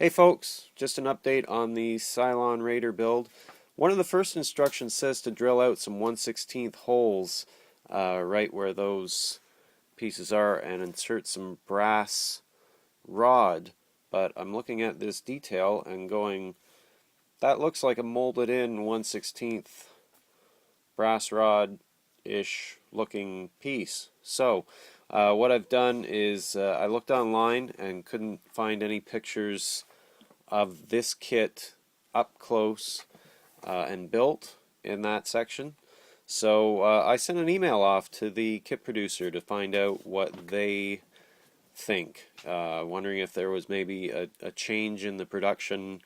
Hey folks, just an update on the Cylon Raider build. One of the first instructions says to drill out some 1/16 holes right where those pieces are and insert some brass rod. But I'm looking at this detail and going, that looks like a molded in 1/16 brass rod-ish looking piece. So what I've done is I looked online and couldn't find any pictures of this kit up close and built in that section. So I sent an email off to the kit producer to find out what they think, wondering if there was maybe a change in the production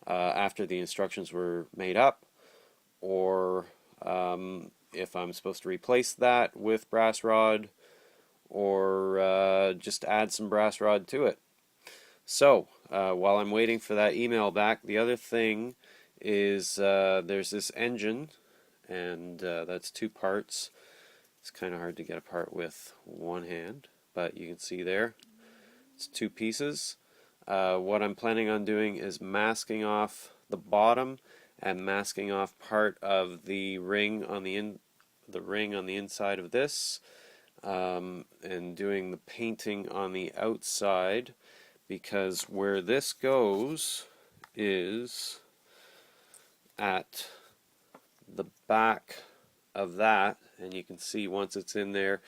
after the instructions were made up, or if I'm supposed to replace that with brass rod, or just add some brass rod to it. So, while I'm waiting for that email back, the other thing is there's this engine, and that's two parts. It's kind of hard to get apart with one hand, but you can see there, it's two pieces. What I'm planning on doing is masking off the bottom and masking off part of the ring on the inside of this, and doing the painting on the outside, because where this goes is at the back of that, and you can see once it's in there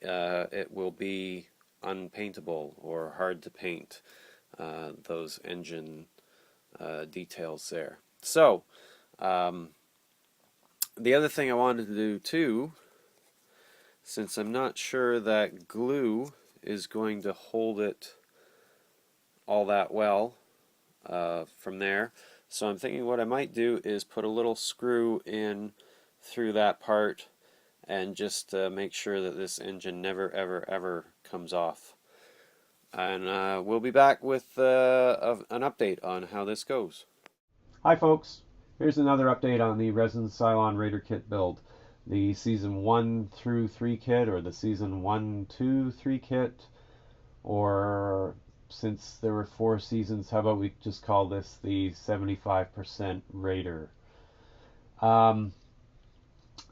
it will be unpaintable or hard to paint, those engine details there. So the other thing I wanted to do too, since I'm not sure that glue is going to hold it all that well from there, so I'm thinking what I might do is put a little screw in through that part and just make sure that this engine never ever comes off. And we'll be back with an update on how this goes. Hi folks, here's another update on the Resin Cylon Raider kit build. The Season 1 through 3 kit, or the Season 1, 2, 3 kit, or since there were 4 seasons, how about we just call this the 75% Raider. Um,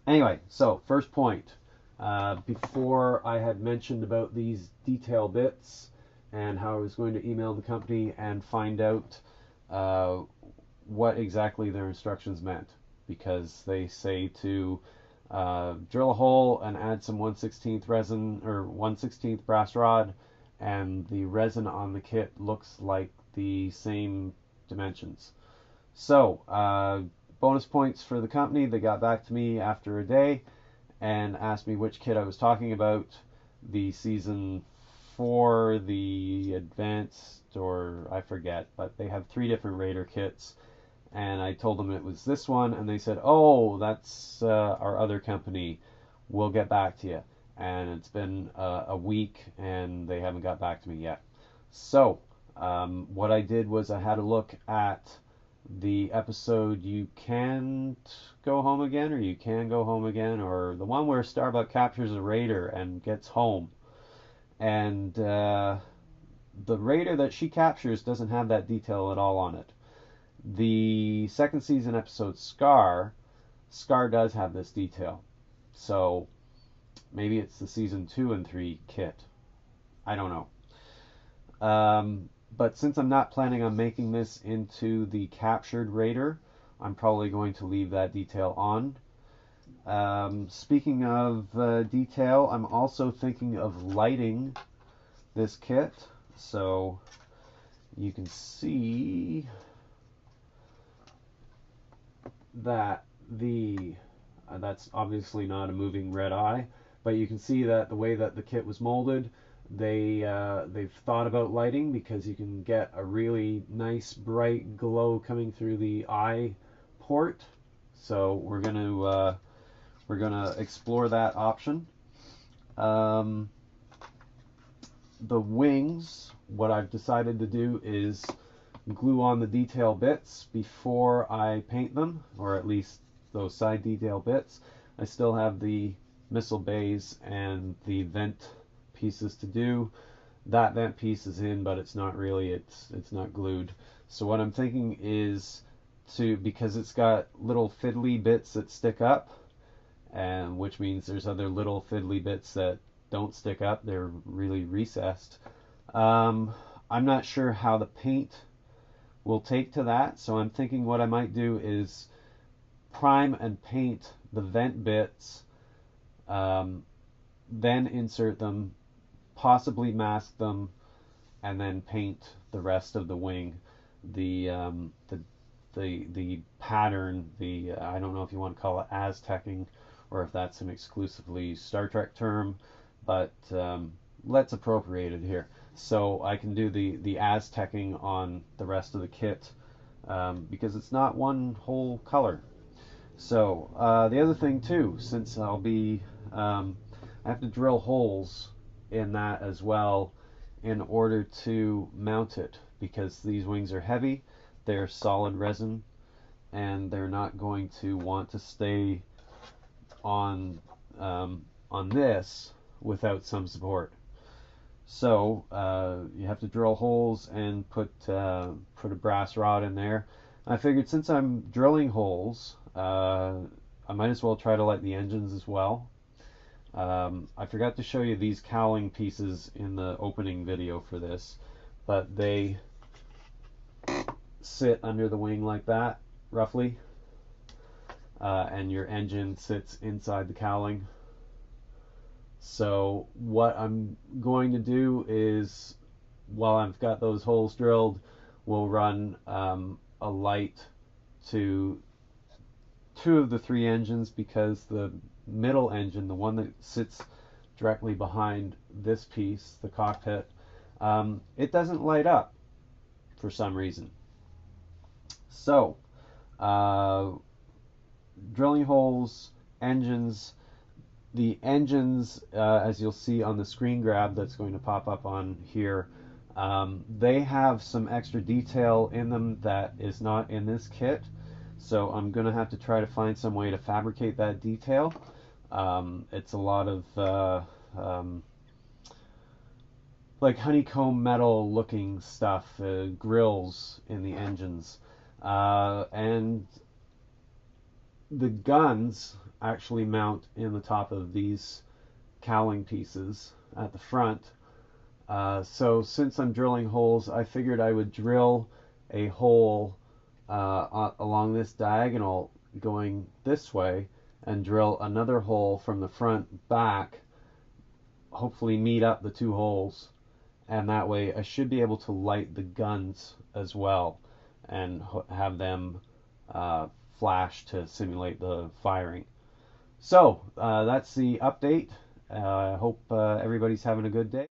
anyway, so first point. Before I had mentioned about these detail bits and how I was going to email the company and find out uh, what exactly their instructions meant, because they say to drill a hole and add some 1/16 resin or 1/16 brass rod, and the resin on the kit looks like the same dimensions. So bonus points for the company. They got back to me after a day and asked me which kit I was talking about. The Season 4, the Advanced, or I forget, but they have 3 different Raider kits, and I told them it was this one, and they said, "Oh, that's our other company. We'll get back to you." And it's been a week, and they haven't got back to me yet. So, what I did was I had a look at the episode "You Can't Go Home Again," or "You Can Go Home Again," or the one where Starbuck captures a raider and gets home. And the raider that she captures doesn't have that detail at all on it. The second season episode Scar does have this detail. So maybe it's the Season 2 and 3 kit. I don't know. But since I'm not planning on making this into the captured Raider, I'm probably going to leave that detail on. Speaking of detail, I'm also thinking of lighting this kit. So you can see that that's obviously not a moving red eye, but you can see that the way that the kit was molded, they've thought about lighting, because you can get a really nice bright glow coming through the eye port. So we're gonna explore that option. Um, the wings, what I've decided to do is glue on the detail bits before I paint them, or at least those side detail bits. I still have the missile bays and the vent pieces to do. that vent piece is in, but it's not really, it's not glued. So what I'm thinking is because it's got little fiddly bits that stick up, and which means there's other little fiddly bits that don't stick up, they're really recessed. Um, I'm not sure how the paint will take to that, so I'm thinking what I might do is prime and paint the vent bits, um, then insert them, possibly mask them, and then paint the rest of the wing. The the pattern, the I don't know if you want to call it Aztecing or if that's an exclusively Star Trek term, but let's appropriate it here. So I can do the Aztecing on the rest of the kit, because it's not one whole color. So the other thing too, since I have to drill holes in that as well in order to mount it, because these wings are heavy, they're solid resin, and they're not going to want to stay on on this without some support. So you have to drill holes and put a brass rod in there. I figured since I'm drilling holes, I might as well try to light the engines as well. I forgot to show you these cowling pieces in the opening video for this, but they sit under the wing like that, roughly, and your engine sits inside the cowling. So what I'm going to do is, while I've got those holes drilled, we'll run a light to two of the three engines, because the middle engine, the one that sits directly behind this piece, the cockpit, it doesn't light up for some reason. So, drilling holes, engines. The engines, as you'll see on the screen grab that's going to pop up on here, they have some extra detail in them that is not in this kit. So I'm going to have to try to find some way to fabricate that detail. It's a lot of like honeycomb metal looking stuff, grills in the engines. And the guns actually mount in the top of these cowling pieces at the front. So since I'm drilling holes, I figured I would drill a hole along this diagonal going this way, and drill another hole from the front back, hopefully meet up the two holes, and that way I should be able to light the guns as well and have them flash to simulate the firing. So that's the update. I hope everybody's having a good day.